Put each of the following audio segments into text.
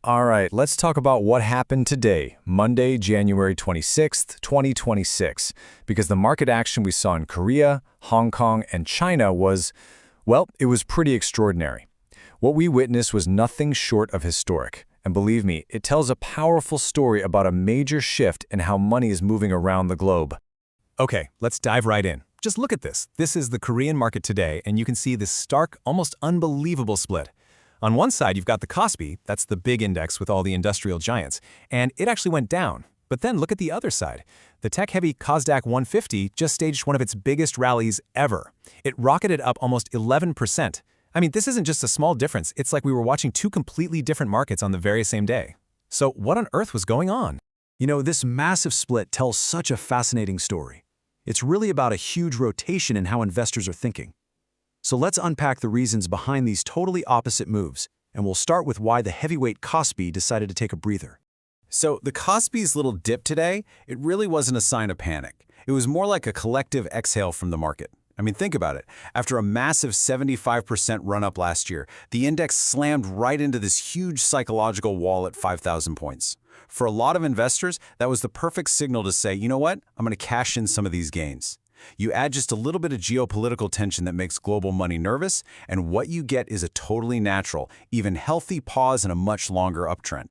All right, let's talk about what happened today, Monday, January 26th, 2026, because the market action we saw in Korea, Hong Kong, and China was, well, it was pretty extraordinary. What we witnessed was nothing short of historic, and believe me, it tells a powerful story about a major shift in how money is moving around the globe. Okay, let's dive right in. Just look at this. This is the Korean market today, and you can see this stark, almost unbelievable split. On one side, you've got the KOSPI, that's the big index with all the industrial giants, and it actually went down. But then look at the other side. The tech-heavy KOSDAQ 150 just staged one of its biggest rallies ever. It rocketed up almost 11%. I mean, this isn't just a small difference. It's like we were watching two completely different markets on the very same day. So what on earth was going on? You know, this massive split tells such a fascinating story. It's really about a huge rotation in how investors are thinking. So let's unpack the reasons behind these totally opposite moves, and we'll start with why the heavyweight KOSPI decided to take a breather. So the KOSPI's little dip today, it really wasn't a sign of panic. It was more like a collective exhale from the market. I mean, think about it. After a massive 75% run-up last year, the index slammed right into this huge psychological wall at 5,000 points. For a lot of investors, that was the perfect signal to say, you know what, I'm going to cash in some of these gains. You add just a little bit of geopolitical tension that makes global money nervous, and what you get is a totally natural, even healthy pause in a much longer uptrend.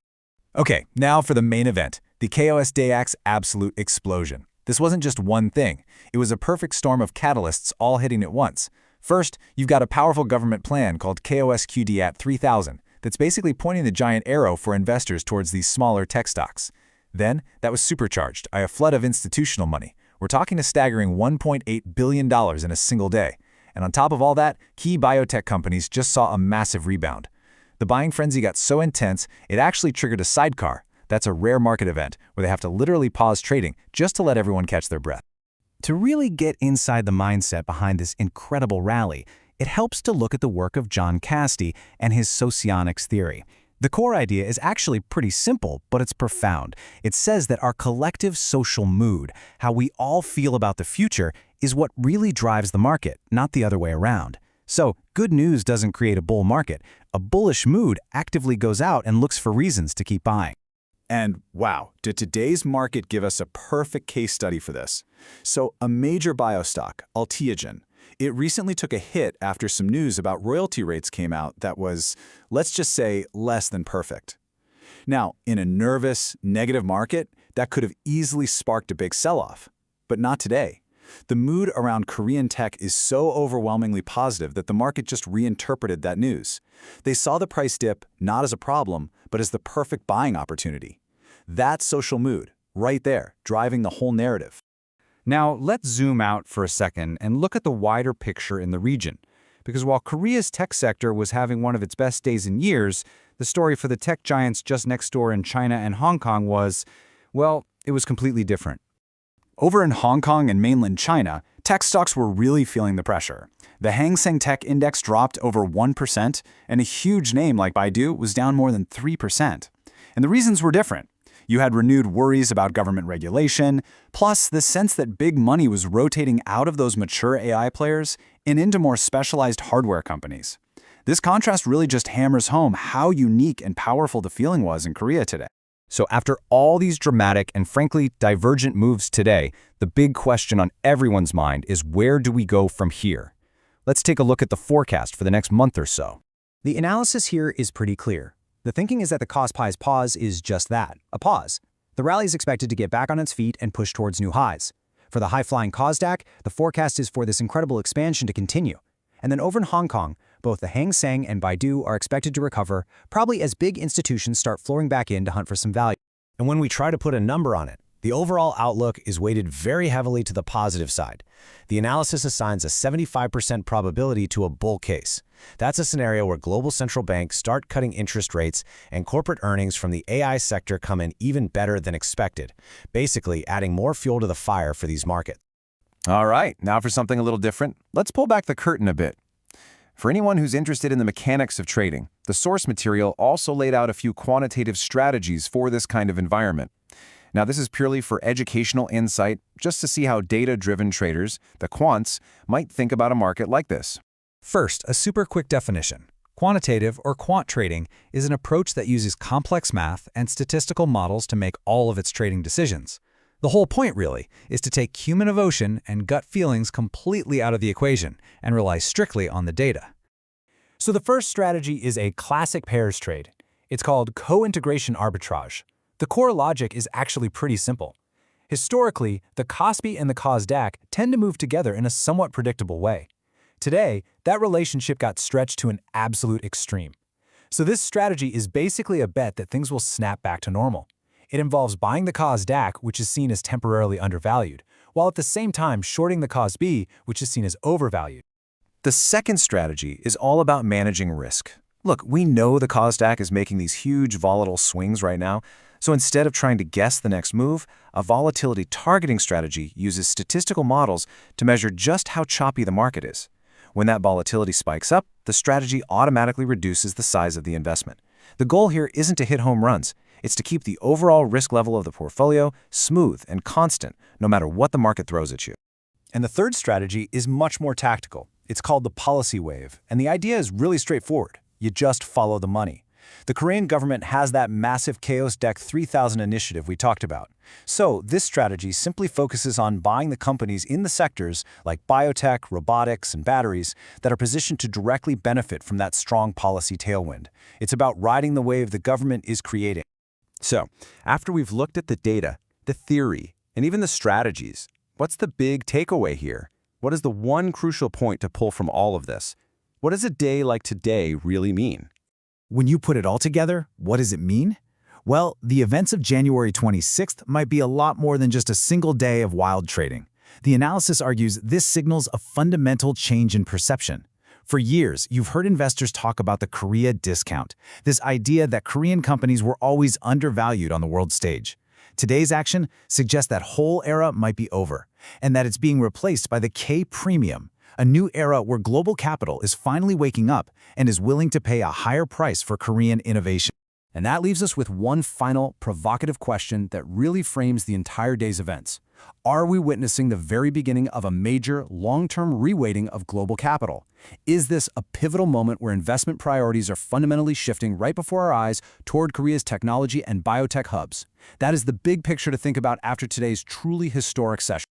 Okay, now for the main event, the KOSDAQ's absolute explosion. This wasn't just one thing. It was a perfect storm of catalysts all hitting at once. First, you've got a powerful government plan called KOSQDAT 3000 that's basically pointing the giant arrow for investors towards these smaller tech stocks. Then, that was supercharged by a flood of institutional money. We're talking a staggering $1.8 billion in a single day. And on top of all that, key biotech companies just saw a massive rebound. The buying frenzy got so intense, it actually triggered a sidecar. That's a rare market event where they have to literally pause trading just to let everyone catch their breath. To really get inside the mindset behind this incredible rally, it helps to look at the work of John Casti and his socionics theory. The core idea is actually pretty simple, but it's profound. It says that our collective social mood, how we all feel about the future, is what really drives the market, not the other way around. So, good news doesn't create a bull market. A bullish mood actively goes out and looks for reasons to keep buying. And wow, did today's market give us a perfect case study for this. So, a major biostock, Alteogen, it recently took a hit after some news about royalty rates came out that was, let's just say, less than perfect. Now, in a nervous, negative market, that could have easily sparked a big sell-off. But not today. The mood around Korean tech is so overwhelmingly positive that the market just reinterpreted that news. They saw the price dip not as a problem, but as the perfect buying opportunity. That's social mood, right there, driving the whole narrative. Now, let's zoom out for a second and look at the wider picture in the region. Because while Korea's tech sector was having one of its best days in years, the story for the tech giants just next door in China and Hong Kong was, well, it was completely different. Over in Hong Kong and mainland China, tech stocks were really feeling the pressure. The Hang Seng Tech Index dropped over 1%, and a huge name like Baidu was down more than 3%. And the reasons were different. You had renewed worries about government regulation, plus the sense that big money was rotating out of those mature AI players and into more specialized hardware companies. This contrast really just hammers home how unique and powerful the feeling was in Korea today. So after all these dramatic and frankly divergent moves today, the big question on everyone's mind is where do we go from here? Let's take a look at the forecast for the next month or so. The analysis here is pretty clear. The thinking is that the KOSPI's pause is just that, a pause. The rally is expected to get back on its feet and push towards new highs. For the high-flying KOSDAQ, the forecast is for this incredible expansion to continue. And then over in Hong Kong, both the Hang Seng and Baidu are expected to recover, probably as big institutions start flowing back in to hunt for some value. And when we try to put a number on it, the overall outlook is weighted very heavily to the positive side. The analysis assigns a 75% probability to a bull case. That's a scenario where global central banks start cutting interest rates and corporate earnings from the AI sector come in even better than expected, basically adding more fuel to the fire for these markets. All right, now for something a little different. Let's pull back the curtain a bit. For anyone who's interested in the mechanics of trading, the source material also laid out a few quantitative strategies for this kind of environment. Now, this is purely for educational insight, just to see how data-driven traders, the quants, might think about a market like this. First, a super quick definition. Quantitative or quant trading is an approach that uses complex math and statistical models to make all of its trading decisions. The whole point, really, is to take human emotion and gut feelings completely out of the equation and rely strictly on the data. So the first strategy is a classic pairs trade. It's called co-integration arbitrage. The core logic is actually pretty simple. Historically, the KOSPI and the KOSDAQ tend to move together in a somewhat predictable way. Today, that relationship got stretched to an absolute extreme. So this strategy is basically a bet that things will snap back to normal. It involves buying the KOSDAQ, which is seen as temporarily undervalued, while at the same time shorting the KOSPI, which is seen as overvalued. The second strategy is all about managing risk. Look, we know the KOSDAQ is making these huge volatile swings right now, so instead of trying to guess the next move, a volatility targeting strategy uses statistical models to measure just how choppy the market is. When that volatility spikes up, the strategy automatically reduces the size of the investment. The goal here isn't to hit home runs. It's to keep the overall risk level of the portfolio smooth and constant, no matter what the market throws at you. And the third strategy is much more tactical. It's called the policy wave, and the idea is really straightforward. You just follow the money. The Korean government has that massive KOSDAQ 3000 initiative we talked about. So this strategy simply focuses on buying the companies in the sectors like biotech, robotics, and batteries that are positioned to directly benefit from that strong policy tailwind. It's about riding the wave the government is creating. So, after we've looked at the data, the theory, and even the strategies, what's the big takeaway here? What is the one crucial point to pull from all of this? What does a day like today really mean? When you put it all together, what does it mean? Well, the events of January 26th might be a lot more than just a single day of wild trading. The analysis argues this signals a fundamental change in perception. For years, you've heard investors talk about the Korea discount, this idea that Korean companies were always undervalued on the world stage. Today's action suggests that whole era might be over, and that it's being replaced by the K premium, a new era where global capital is finally waking up and is willing to pay a higher price for Korean innovation. And that leaves us with one final, provocative question that really frames the entire day's events. Are we witnessing the very beginning of a major, long-term reweighting of global capital? Is this a pivotal moment where investment priorities are fundamentally shifting right before our eyes toward Korea's technology and biotech hubs? That is the big picture to think about after today's truly historic session.